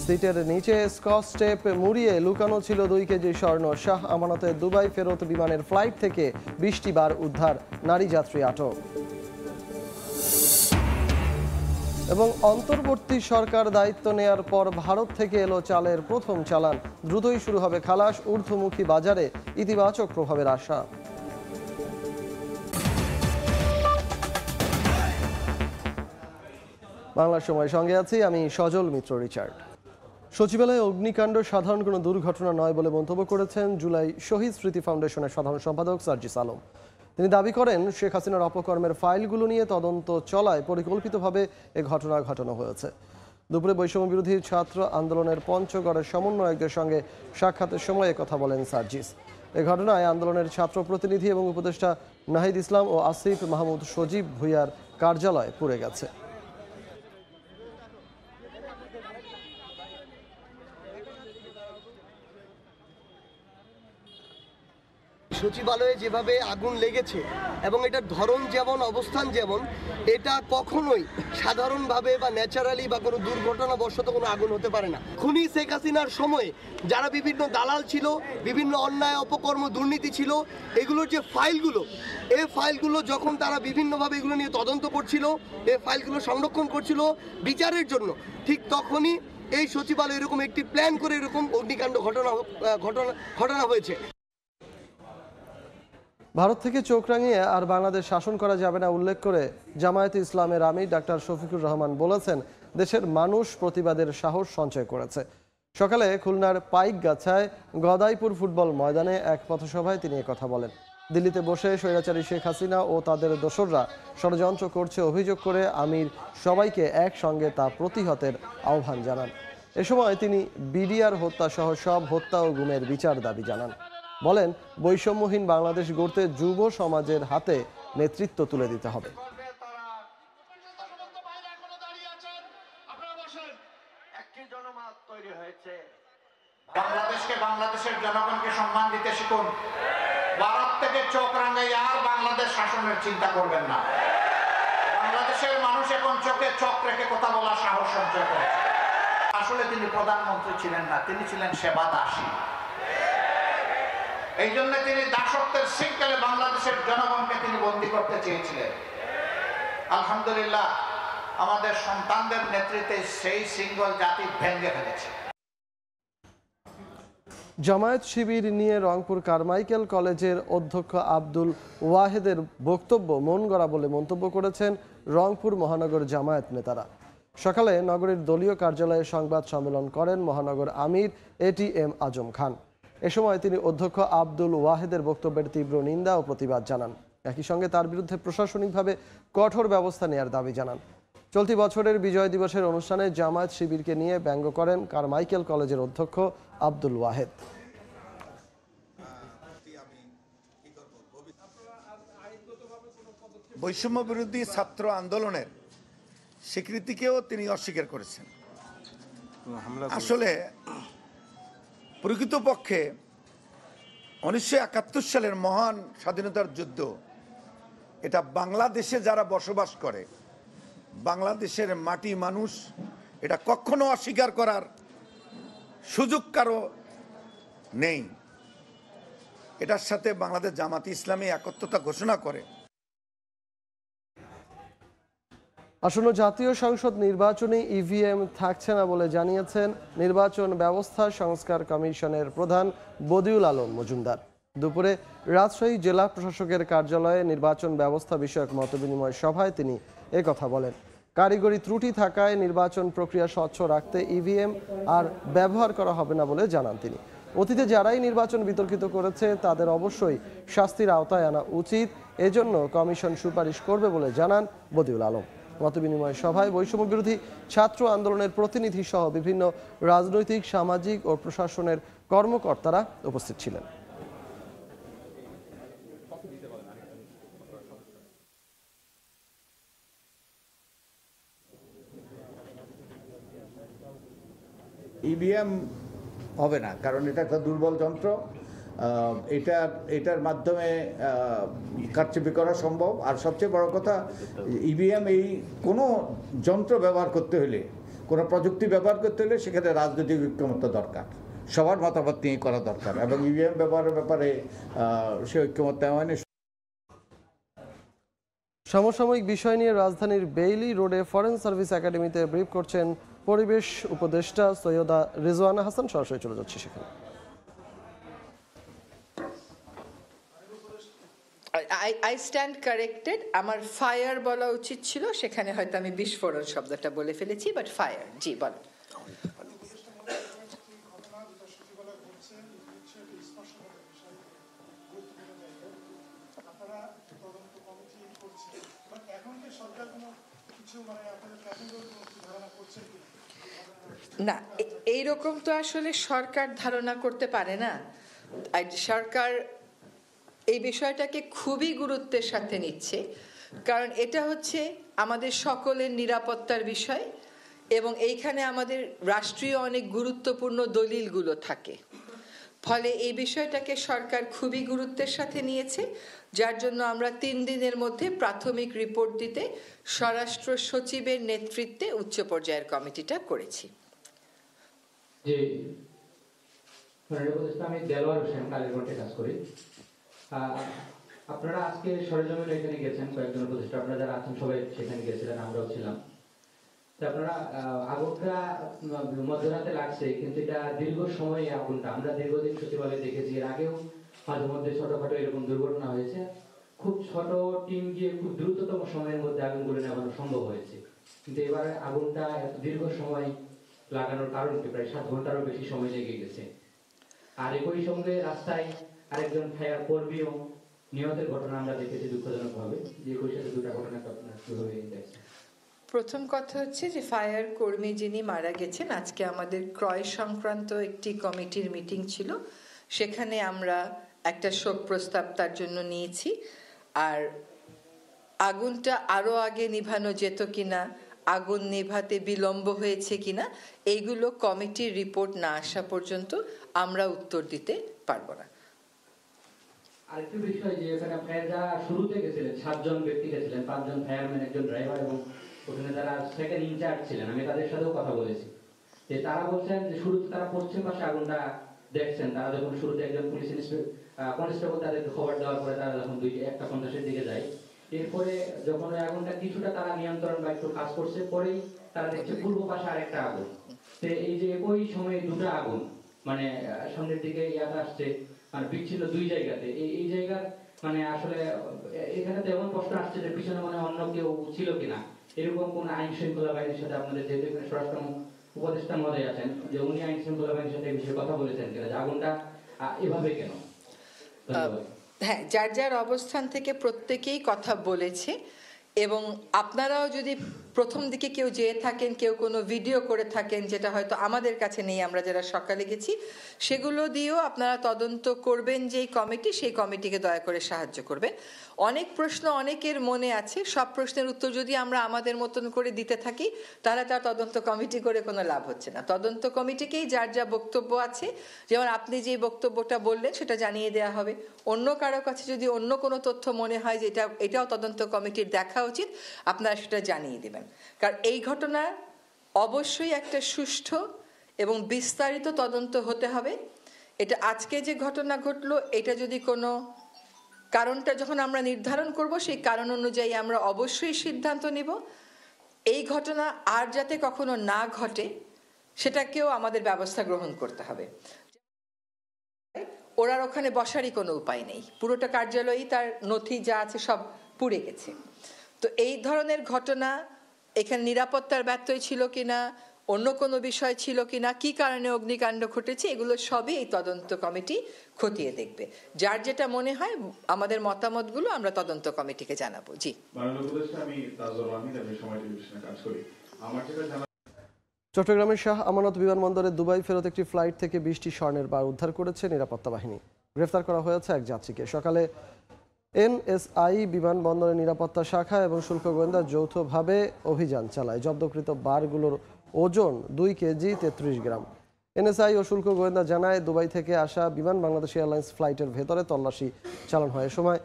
সিটের নিচে Scotch tape মুড়িয়ে লুকানো ছিল 2 কেজি স্বর্ণ। শাহ আমানতে দুবাই ফেরত বিমানের ফ্লাইট থেকে 20টি বার উদ্ধার, নারী যাত্রী আটক। এবং অন্তর্বর্তী সরকার দায়িত্ব নেয়ার পর ভারত থেকে এলো চালের প্রথম চালান। দ্রুতই শুরু হবে খালাস, ঊর্ধ্বমুখী বাজারে ইতিবাচক প্রভাবের আশা। বাংলা সময় সঙ্গে আছি আমি সজল মিত্র রিচার্ড। সচিবালয়ে অগ্নিকাণ্ড সাধারণ কোনো দুর্ঘটনা নয় বলে মন্তব্য করেছেন জুলাই শহীদ স্মৃতি ফাউন্ডেশনের সাধারণ সম্পাদক সার্জিস আলম। তিনি দাবি করেন শেখ হাসিনার অপকর্মের ফাইলগুলো নিয়ে তদন্ত চলায় পরিকল্পিতভাবে এ ঘটনা ঘটানো হয়েছে। দুপুরে বৈষম্য বিরোধী ছাত্র আন্দোলনের পঞ্চগড়ের সমন্বয়কদের সঙ্গে সাক্ষাতের সময় কথা বলেন সার্জিস। এ ঘটনায় আন্দোলনের ছাত্র প্রতিনিধি এবং উপদেষ্টা নাহিদ ইসলাম ও আসিফ মাহমুদ সজীব ভুইয়ার কার্যালয় পুড়ে গেছে। সচিবালয়ে যেভাবে আগুন লেগেছে এবং এটার ধরন যেমন, অবস্থান যেমন, এটা কখনোই সাধারণভাবে বা ন্যাচারালি বা কোনো দুর্ঘটনাবশত কোনো আগুন হতে পারে না। খুনি শেখ হাসিনার সময়ে যারা বিভিন্ন দালাল ছিল, বিভিন্ন অন্যায় অপকর্ম দুর্নীতি ছিল, এগুলোর যে ফাইলগুলো, এই ফাইলগুলো যখন তারা বিভিন্নভাবে এগুলো নিয়ে তদন্ত করছিল, এই ফাইলগুলো সংরক্ষণ করছিল বিচারের জন্য, ঠিক তখনই এই সচিবালয় এরকম একটি প্ল্যান করে এরকম অগ্নিকাণ্ড ঘটনা হয়েছে। ভারত থেকে চোখ রাঙিয়ে আর বাংলাদেশ শাসন করা যাবে না উল্লেখ করে জামায়াতে ইসলামের আমির ডাক্তার শফিকুর রহমান বলেছেন, দেশের মানুষ প্রতিবাদের সাহস সঞ্চয় করেছে। সকালে খুলনার পাইকগাছায় গদাইপুর ফুটবল ময়দানে এক পথসভায় তিনি কথা বলেন। দিল্লিতে বসে স্বৈরাচারী শেখ হাসিনা ও তাদের দোসররা ষড়যন্ত্র করছে অভিযোগ করে আমির সবাইকে একসঙ্গে তা প্রতিহতের আহ্বান জানান। এ সময় তিনি বিডিআর হত্যা সহ সব হত্যা ও গুমের বিচার দাবি জানান। বলেন, বৈষম্যহীন বাংলাদেশ গড়তে যুব সমাজের হাতে নেতৃত্ব তুলে দিতে হবে। বাংলাদেশকে, বাংলাদেশের জনগণকে সম্মান দিতে শিখুন। ভারত থেকে চোখ রাঙাই আর বাংলাদেশ শাসনের চিন্তা করবেন না। বাংলাদেশের মানুষ এখন চোখে চোখ রেখে কথা বলার সাহস সঞ্চয় করেছে। আসলে তিনি প্রধানমন্ত্রী ছিলেন না, তিনি ছিলেন সেবা দাসী। এই জন্য তিনি দাসত্বের শৃঙ্খলে বাংলাদেশের জনগণকে তিনি বন্দী করতে চেয়েছিলেন। আলহামদুলিল্লাহ, আমাদের সন্তানদের নেতৃত্বে সেই শৃঙ্খল জাতি ভেঙে ফেলেছে। জামায়াত শিবির নিয়ে রংপুর কারমাইকেল কলেজের অধ্যক্ষ আব্দুল ওয়াহেদের বক্তব্য মন গড়া বলে মন্তব্য করেছেন রংপুর মহানগর জামায়াত নেতারা। সকালে নগরীর দলীয় কার্যালয়ে সংবাদ সম্মেলন করেন মহানগর আমির ATM আজম খান। এ সময় তিনি অধ্যক্ষ আব্দুল ওয়াহেদের বক্তব্যের তীব্র নিন্দা ও প্রতিবাদ জানান। একই সঙ্গে তার বিরুদ্ধে প্রশাসনিকভাবে কঠোর ব্যবস্থা নেওয়ার দাবি জানান। চলতি বছরের বিজয় দিবসের অনুষ্ঠানে জামায়াত শিবিরকে নিয়ে ব্যঙ্গ করেন কারমাইকেল কলেজের অধ্যক্ষ আব্দুল ওয়াহেদ। বৈষম্য বিরোধী ছাত্র আন্দোলনের স্বীকৃতিকেও তিনি অস্বীকার করেছেন। আসলে প্রকৃতপক্ষে 1971 সালের মহান স্বাধীনতার যুদ্ধ, এটা বাংলাদেশে যারা বসবাস করে, বাংলাদেশের মাটি মানুষ, এটা কখনো অস্বীকার করার সুযোগ কারো নেই। এটার সাথে বাংলাদেশ জামাতে ইসলামী একত্রতা ঘোষণা করে। আসন্ন জাতীয় সংসদ নির্বাচনে EVM থাকছে না বলে জানিয়েছেন নির্বাচন ব্যবস্থা সংস্কার কমিশনের প্রধান বদিউল আলম মজুমদার। দুপুরে রাজশাহী জেলা প্রশাসকের কার্যালয়ে নির্বাচন ব্যবস্থা বিষয়ক মতবিনিময় সভায় তিনি একথা বলেন। কারিগরি ত্রুটি থাকায় নির্বাচন প্রক্রিয়া স্বচ্ছ রাখতে EVM আর ব্যবহার করা হবে না বলে জানান তিনি। অতীতে যারাই নির্বাচন বিতর্কিত করেছে তাদের অবশ্যই শাস্তির আওতায় আনা উচিত, এজন্য কমিশন সুপারিশ করবে বলে জানান বদিউল আলম। মতবিনিময় সভায় বৈষম্য বিরোধী ছাত্র আন্দোলনের প্রতিনিধি সহ বিভিন্ন রাজনৈতিক, সামাজিক ও প্রশাসনের কর্মকর্তারা উপস্থিত ছিলেন। EVM হবে না, কারণ এটা একটা দুর্বল যন্ত্র। এটার মাধ্যমে কারচুপি করা সম্ভব। আর সবচেয়ে বড় কথা, EVM এই কোনো যন্ত্র ব্যবহার করতে হলে কোনো প্রযুক্তি ব্যবহার করতে হলে সেক্ষেত্রে রাজনৈতিক ঐক্যমত্য দরকার, সবার মতামত নিয়ে করা দরকার, এবং ইভিএম ব্যবহারের ব্যাপারে সে ঐক্যমত্য হয়নি। সমসাময়িক বিষয় নিয়ে রাজধানীর বেইলি রোডে ফরেন সার্ভিস একাডেমিতে ব্রিফ করছেন পরিবেশ উপদেষ্টা সৈয়দা রিজওয়ানা হাসান। সরাসরি চলে যাচ্ছে সেখানে। I stand corrected. আমার ফায়ার বলা উচিত ছিল, সেখানে হয়তো আমি বিস্ফোরণ শব্দটা বলে ফেলেছি, বাট ফায়ার। জি বল। না, এইরকম তো আসলে সরকার ধারণা করতে পারে না। সরকার এই বিষয়টাকে খুবই গুরুত্বের সাথে নিচ্ছে, কারণ এটা হচ্ছে আমাদের সকলের নিরাপত্তার বিষয়, এবং এইখানে আমাদের রাষ্ট্রীয় অনেক গুরুত্বপূর্ণ দলিলগুলো থাকে। ফলে এই বিষয়টাকে সরকার খুবই গুরুত্বের সাথে নিয়েছে, যার জন্য আমরা 3 দিনের মধ্যে প্রাথমিক রিপোর্ট দিতে স্বরাষ্ট্র সচিবের নেতৃত্বে উচ্চ পর্যায়ের কমিটিটা করেছি। আমি দেলোয়ার হোসেন কালীগঞ্জে কাজ করি। আপনারা আজকে সরেজমিনে এখানে গেছেন, কয়েকজন উপদেষ্টা আপনারা যারা আছেন সবাই সেখানে গেছিলেন, আমরাও ছিলাম। আপনারা আগুনটা মধ্যরাতে লাগছে, কিন্তু এটা দীর্ঘ সময় আগুনটা আমরা দীর্ঘদিন সচিবালয়ে দেখেছি। এর আগেও মাঝে মধ্যে ছোটখাটো এরকম দুর্ঘটনা হয়েছে, খুব ছোট টিম গিয়ে খুব দ্রুততম সময়ের মধ্যে আগুনগুলো নেভানো সম্ভব হয়েছে। কিন্তু এবারে আগুনটা দীর্ঘ সময় লাগানোর কারণ কি, প্রায় 7 ঘন্টারও বেশি সময় লেগে গেছে। আর একই সঙ্গে রাস্তায় আরেকজন ফায়ার কর্মীও নিহতের ঘটনা আমরা দেখেছি দুঃখজনক ভাবে। যে একই সাথে 2টা ঘটনা আপনার কিভাবে দেখছেন? প্রথম কথা হচ্ছে যে ফায়ার কর্মী যিনি মারা গেছেন, আজকে আমাদের ক্রয় সংক্রান্ত একটি কমিটির মিটিং ছিল, সেখানে আমরা একটা শোক প্রস্তাব তার জন্য নিয়েছি। আর আগুনটা আরো আগে নিভানো যেত কিনা, আগুন নেভাতে বিলম্ব হয়েছে কিনা, এইগুলো কমিটির রিপোর্ট না আসা পর্যন্ত আমরা উত্তর দিতে পারবো না। আরেকটি বিষয়, যে এখানে ফায়ার যারা শুরুতে গেছিলেন 7 জন ব্যক্তি গেছিলেন, 5 জন ফায়ারম্যান, একজন ড্রাইভার, এবং ওখানে যারা সেকেন্ড ইনচার্জ ছিলেন, আমি তাদের সাথেও কথা বলেছি। যে তারা বলছেন যে শুরুতে তারা পশ্চিম পাশে আগুনটা দেখছেন। তারা যখন শুরুতে একজন পুলিশ কনস্টেবল তাদেরকে খবর দেওয়ার পরে তারা যখন 1:50 দিকে যায়, এরপরে যখন ওই আগুনটা কিছুটা তারা নিয়ন্ত্রণ বা একটু কাজ করছে, পরেই তারা দেখছে পূর্ব পাশে আরেকটা আগুন। তো এই যে একই সময়ে 2টা আগুন, মানে সামনের দিকে ইয়াটা আসছে, মানে বিচ্ছিন্ন 2 জায়গাতে, এই জায়গার মানে আসলে এখানে তো এমন প্রশ্ন আসছে যে পিছনে মানে অন্য কেউ ছিল কিনা, এরকম কোন আইন শৃঙ্খলা বাহিনীর সাথে আপনাদের যেহেতু স্বরাষ্ট্র উপদেষ্টা মহোদয় আছেন, যে উনি আইন শৃঙ্খলা বাহিনীর সাথে এই বিষয়ে কথা বলেছেন কিনা, যে আগুনটা এভাবে কেন? হ্যাঁ, যার যার অবস্থান থেকে প্রত্যেকেই কথা বলেছে, এবং আপনারাও যদি প্রথম দিকে কেউ যেয়ে থাকেন, কেউ কোনো ভিডিও করে থাকেন যেটা হয়তো আমাদের কাছে নেই, আমরা যারা সকালে গেছি, সেগুলো দিয়েও আপনারা তদন্ত করবেন। যেই কমিটি, সেই কমিটিকে দয়া করে সাহায্য করবেন। অনেক প্রশ্ন অনেকের মনে আছে, সব প্রশ্নের উত্তর যদি আমরা আমাদের মতন করে দিতে থাকি তাহলে তার তদন্ত কমিটি করে কোনো লাভ হচ্ছে না। তদন্ত কমিটিকেই যার যা বক্তব্য আছে, যেমন আপনি যে বক্তব্যটা বললেন সেটা জানিয়ে দেওয়া হবে। অন্য কারো কাছে যদি অন্য কোনো তথ্য মনে হয় যে এটাও তদন্ত কমিটির দেখা উচিত, আপনারা সেটা জানিয়ে দেবেন। কারণ এই ঘটনা অবশ্যই একটা সুষ্ঠু এবং বিস্তারিত তদন্ত হতে হবে। এটা আজকে যে ঘটনা ঘটলো, এটা যদি কোনো কারণটা যখন আমরা নির্ধারণ করব, সেই কারণ অনুযায়ী আমরা অবশ্যই সিদ্ধান্ত নিব। এই ঘটনা আর যাতে কখনো না ঘটে সেটাকেও আমাদের ব্যবস্থা গ্রহণ করতে হবে। ওরার ওখানে বসারই কোনো উপায় নেই, পুরোটা কার্যালয়ই তার নথি যা আছে সব পুড়ে গেছে। তো এই ধরনের ঘটনা এখানে নিরাপত্তার ব্যত্যয় ছিল কিনা, অন্য কোনো বিষয় ছিল কিনা, কি কারণে অগ্নিকাণ্ড ঘটেছে, এগুলো সবই এই তদন্ত কমিটি খতিয়ে দেখবে। যার যেটা মনে হয় আমাদের মতামতগুলো আমরা তদন্ত কমিটিকে জানাবো। জি, চট্টগ্রামের শাহ আমানত বিমানবন্দরে দুবাই ফেরত একটি ফ্লাইট থেকে 20টি স্বর্ণের বার উদ্ধার করেছে নিরাপত্তা বাহিনী। গ্রেফতার করা হয়েছে এক যাত্রীকে। সকালে এনএসআই বিমানবন্দরের নিরাপত্তা শাখা এবং শুল্ক গোয়েন্দা যৌথভাবে অভিযান চালায়। জব্দকৃত বারগুলোর ওজন 2 কেজি 33 গ্রাম। এনএসআই ও শুল্ক গোয়েন্দা জানায়, দুবাই থেকে আসা বিমান বাংলাদেশ এয়ারলাইন্স ফ্লাইটের ভেতরে তল্লাশি চালানো হয়। এ সময়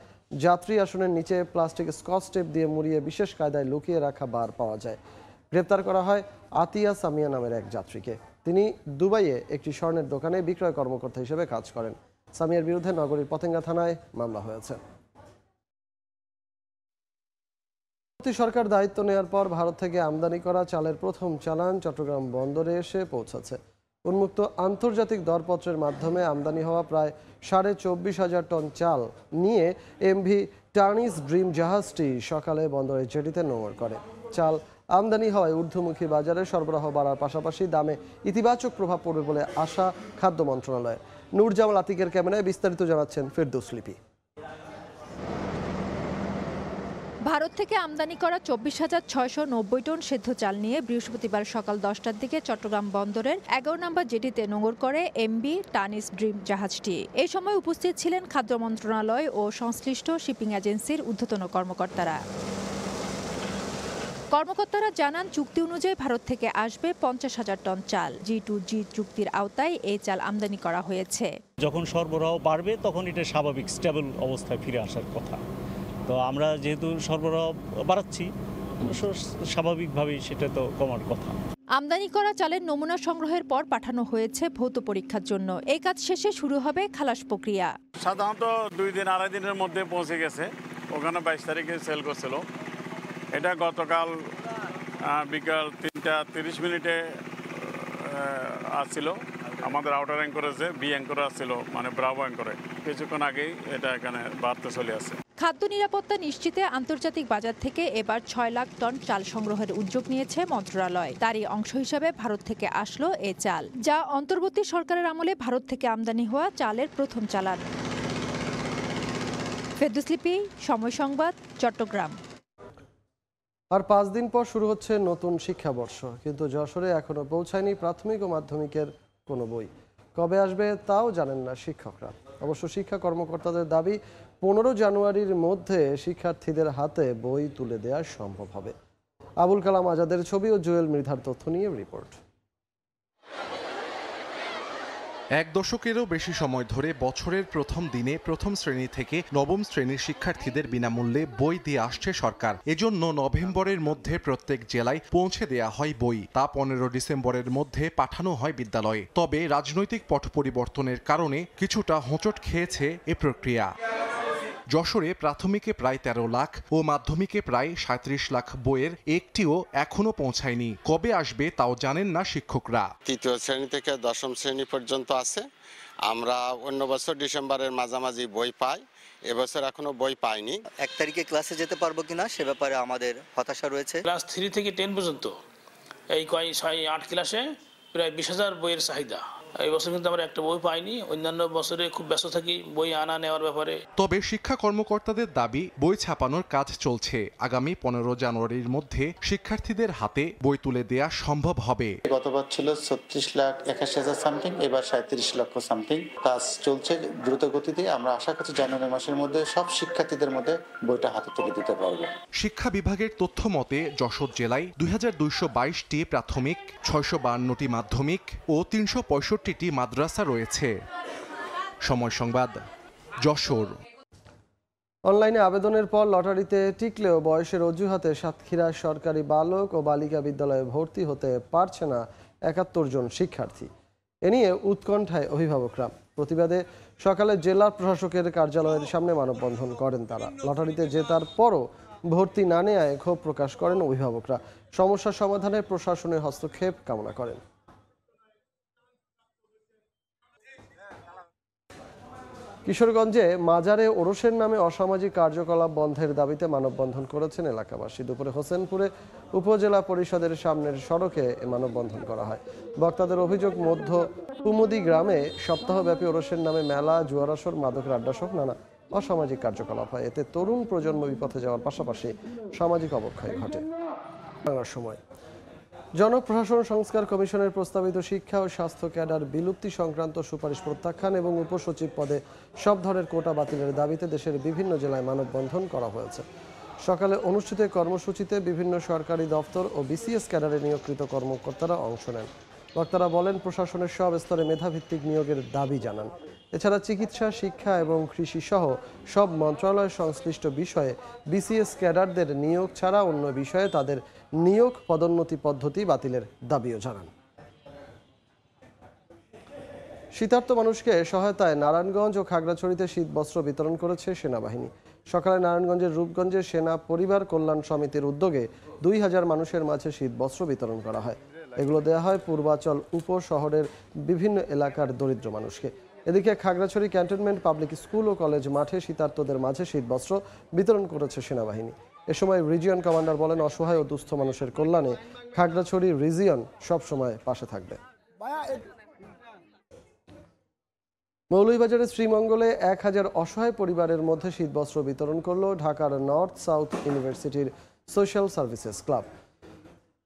যাত্রী আসনের নিচে প্লাস্টিক স্কচ টেপ দিয়ে মুড়িয়ে বিশেষ কায়দায় লুকিয়ে রাখা বার পাওয়া যায়। গ্রেপ্তার করা হয় আতিয়া সামিয়া নামের এক যাত্রীকে। তিনি দুবাইয়ে একটি স্বর্ণের দোকানে বিক্রয় কর্মকর্তা হিসেবে কাজ করেন। সামিয়ার বিরুদ্ধে নগরীর পতেঙ্গা থানায় মামলা হয়েছে। সরকার দায়িত্ব নেওয়ার পর ভারত থেকে আমদানি করা চালের প্রথম চালান চট্টগ্রাম বন্দরে এসে পৌঁছেছে। উন্মুক্ত আন্তর্জাতিক দরপত্রের মাধ্যমে আমদানি হওয়া প্রায় 24,500 টন চাল নিয়ে এমভি টার্নিস ড্রিম জাহাজটি সকালে বন্দরের জেটিতে নোঙর করে। চাল আমদানি হওয়ায় ঊর্ধ্বমুখী বাজারে সরবরাহ বাড়ার পাশাপাশি দামে ইতিবাচক প্রভাব পড়বে বলে আশা খাদ্য মন্ত্রণালয়ের। নূরজামাল আতিকের ক্যামেরায় বিস্তারিত জানাচ্ছেন ফেরদৌস লিপি। ভারত থেকে আমদানি করা 24,690 টন সেদ্ধ চাল নিয়ে বৃহস্পতিবার সকাল 10টার দিকে চট্টগ্রাম বন্দরের 11 নম্বর জেটিতে নোঙর করে এমভি টার্নিস ড্রিম জাহাজটি। এই সময় উপস্থিত ছিলেন খাদ্য মন্ত্রণালয় ও সংশ্লিষ্ট শিপিং এজেন্সির ঊর্ধ্বতন কর্মকর্তারা। কর্মকর্তারা জানান, চুক্তি অনুযায়ী ভারত থেকে আসবে 50,000 টন চাল। G2G চুক্তির আওতায় এই চাল আমদানি করা হয়েছে। যখন সরবরাহ বাড়বে তখন এটা স্বাভাবিক স্টেবল অবস্থায় ফিরে আসার কথা। তো আমরা যেহেতু সরবরাহ বাড়াচ্ছি, স্বাভাবিকভাবেই সেটা তো কমার কথা। আমদানি করা চালের নমুনা সংগ্রহের পর পাঠানো হয়েছে ভৌত পরীক্ষার জন্য। এই কাজ শেষে শুরু হবে খালাস প্রক্রিয়া। সাধারণত 2 দিন 2.5 দিনের মধ্যে পৌঁছে গেছে। ওখানে 22 তারিখে সেল করছিল। এটা গতকাল বিকাল 3টা 30 মিনিটে আসছিল। আমাদের আউটার অ্যাঙ্করেজে বি অ্যাঙ্করে আসছিল, মানে ব্রাভো অ্যাঙ্করে। কিছুক্ষণ আগেই এটা এখানে বাড়তে চলে আসে। খাদ্য নিরাপত্তা নিশ্চিতে আন্তর্জাতিক বাজার থেকে এবার 6 লাখ টন চাল সংগ্রহের উদ্যোগ নিয়েছে মন্ত্রণালয়। তারই অংশ হিসাবে ভারত থেকে আসলো এ চাল, যা অন্তর্বর্তী সরকারের আমলে ভারত থেকে আমদানি হওয়া চালের প্রথম চালান। ফেরদৌস লিপি, সময় সংবাদ, চট্টগ্রাম। আর 5 দিন পর শুরু হচ্ছে নতুন শিক্ষাবর্ষ, কিন্তু যশোরে এখনো পৌঁছায়নি প্রাথমিক ও মাধ্যমিকের কোনো বই। কবে আসবে তাও জানেন না শিক্ষকরা। অবশ্য শিক্ষা কর্মকর্তাদের দাবি 15 জানুয়ারির মধ্যে শিক্ষার্থীদের হাতে বই তুলে দেওয়া সম্ভব হবে। আবুল কালাম আজাদের ছবি ও জুয়েল মৃধার তথ্য নিয়ে রিপোর্ট। এক দশকেরও বেশি সময় ধরে বছরের প্রথম দিনে প্রথম শ্রেণী থেকে নবম শ্রেণীর শিক্ষার্থীদের বিনামূল্যে বই দিয়ে আসছে সরকার। এজন্য নভেম্বরের মধ্যে প্রত্যেক জেলায় পৌঁছে দেয়া হয় বই। তা 15 ডিসেম্বরের মধ্যে পাঠানো হয় বিদ্যালয়ে। তবে রাজনৈতিক পট পরিবর্তনের কারণে কিছুটা হোঁচট খেয়েছে এ প্রক্রিয়া। যশোরে প্রাথমিকে প্রায় 13 লাখ ও মাধ্যমিকে প্রায় 37 লাখ বইয়ের একটিও এখনো পৌঁছায়নি। কবে আসবে তাও জানেন না শিক্ষকরা। তৃতীয় শ্রেণী থেকে দশম শ্রেণী পর্যন্ত আছে। আমরা অন্য বছর ডিসেম্বরের মাঝামাঝি বই পাই, এবছর এখনো বই পাইনি। 1 তারিখে ক্লাসে যেতে পারবো কিনা সে ব্যাপারে আমাদের হতাশা রয়েছে। ক্লাস 3 থেকে 10 পর্যন্ত এই 6-8 ক্লাসে প্রায় 20,000 বইয়ের চাহিদা। এই বছর কিন্তু আমরা একটা বই পাইনি। অন্যান্য বছরে খুব ব্যস্ত থাকি বই আনা নেওয়ার ব্যাপারে। তবে শিক্ষা কর্মকর্তাদের দাবি, বই ছাপানোর কাজ চলছে। আগামী 15 জানুয়ারির মধ্যে শিক্ষার্থীদের হাতে বই তুলে দেয়া সম্ভব হবে। গতবার ছিল 36,81,000 সামথিং, এবার 37 লক্ষ সামথিং। কাজ চলছে দ্রুত গতিতে। আমরা আশা করছি জানুয়ারি মাসের মধ্যে সব শিক্ষার্থীদের মধ্যে বইটা হাতে তুলে দিতে পারবো। শিক্ষা বিভাগের তথ্য মতে যশোর জেলায় 2222টি প্রাথমিক, 652টি মাধ্যমিক ও 365টি মাদ্রাসা রয়েছে। সময় সংবাদ, যশোর। অনলাইনে আবেদনের পর লটারিতে টিকলেও বয়সের অজুহাতে সাতক্ষীরা সরকারি বালক ও বালিকা বিদ্যালয়ে ভর্তি হতে পারছে না 71 জন শিক্ষার্থী। এ নিয়ে উৎকণ্ঠায় অভিভাবকরা। প্রতিবাদে সকালে জেলা প্রশাসকের কার্যালয়ের সামনে মানববন্ধন করেন তারা। লটারিতে জেতার পরও ভর্তি না নেওয়ায় ক্ষোভ প্রকাশ করেন অভিভাবকরা। সমস্যা সমাধানে প্রশাসনের হস্তক্ষেপ কামনা করেন। কিশোরগঞ্জে মাজারে ওরসের নামে অসামাজিক কার্যকলাপ বন্ধের দাবিতে মানববন্ধন করেছেন এলাকাবাসী। দুপুরে হোসেনপুরে উপজেলা পরিষদের সামনের সড়কে মানববন্ধন করা হয়। বক্তাদের অভিযোগ, মধ্য কুমুদি গ্রামে সপ্তাহব্যাপী ওরসের নামে মেলা, জুয়ারাসর, মাদকের আড্ডাসহ নানা অসামাজিক কার্যকলাপ হয়। এতে তরুণ প্রজন্ম বিপথে যাওয়ার পাশাপাশি সামাজিক অবক্ষয় ঘটে। বাংলার সময়। জনপ্রশাসন সংস্কার কমিশনের প্রস্তাবিত শিক্ষা ও স্বাস্থ্য ক্যাডার বিলুপ্তি সংক্রান্ত সুপারিশ প্রত্যাখ্যান এবং উপসচিব পদে সব ধরনের কোটা বাতিলের দাবিতে দেশের বিভিন্ন জেলায় মানববন্ধন করা হয়েছে। সকালে অনুষ্ঠিত কর্মসূচিতে বিভিন্ন সরকারি দপ্তর ও বিসিএস ক্যাডারে নিয়োগকৃত কর্মকর্তারা অংশ নেন। বক্তারা বলেন, প্রশাসনের সব স্তরে মেধাভিত্তিক নিয়োগের দাবি জানান। এছাড়া চিকিৎসা, শিক্ষা এবং কৃষি সহ সব মন্ত্রণালয় সংশ্লিষ্ট বিষয়ে বিসিএস ক্যাডারদের নিয়োগ ছাড়া অন্য বিষয়ে তাদের নিয়োগ পদোন্নতি পদ্ধতি বাতিলের দাবিও জানান। শীতার্ত মানুষকে সহায়তায় নারায়ণগঞ্জ ও খাগড়াছড়িতে শীতবস্ত্র বিতরণ করেছে সেনাবাহিনী। সকালে নারায়ণগঞ্জের রূপগঞ্জে সেনা পরিবার কল্যাণ সমিতির উদ্যোগে 2000 মানুষের মাঝে শীতবস্ত্র বিতরণ করা হয়। এগুলো দেওয়া হয় পূর্বাচল উপশহরের বিভিন্ন এলাকার দরিদ্র মানুষকে। এদিকে খাগড়াছড়ি ক্যান্টনমেন্ট পাবলিক স্কুল ও কলেজ মাঠে শীতার্তদের মাঝে শীতবস্ত্র বিতরণ করেছে সেনাবাহিনী। এ সময় রিজিয়ন কমান্ডার বলেন, অসহায় ও দুস্থ মানুষের কল্যাণে খাগড়াছড়ি রিজিয়ন সবসময় পাশে থাকবে। মৌলভীবাজারের শ্রীমঙ্গলে 1000 অসহায় পরিবারের মধ্যে শীতবস্ত্র বিতরণ করল ঢাকার নর্থ সাউথ ইউনিভার্সিটির সোশ্যাল সার্ভিসেস ক্লাব।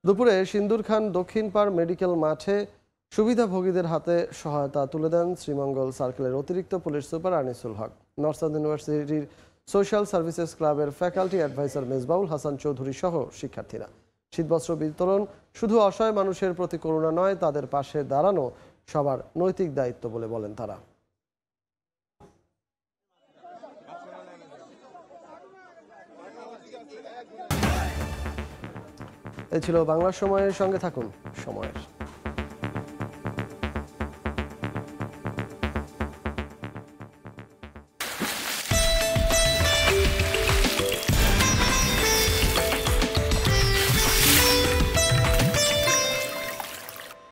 দুপুরে সিন্দুর খান দক্ষিণ পাড় মেডিকেল মাঠে সুবিধাভোগীদের হাতে সহায়তা তুলে দেন শ্রীমঙ্গল সার্কেলের অতিরিক্ত পুলিশ সুপার আনিসুল হক। নর্থ সাউথ ইউনিভার্সিটির সোশ্যাল সার্ভিসেস ক্লাবের ফ্যাকাল্টি অ্যাডভাইজার মেজবাউল হাসান চৌধুরী সহ শিক্ষার্থীরা। শীতবস্ত্র বিতরণ শুধু অসহায় মানুষের প্রতি করুণা নয়, তাদের পাশে দাঁড়ানো সবার নৈতিক দায়িত্ব বলে বলেন তারা। এই ছিল বাংলা সময়ের, সঙ্গে থাকুন সময়ের।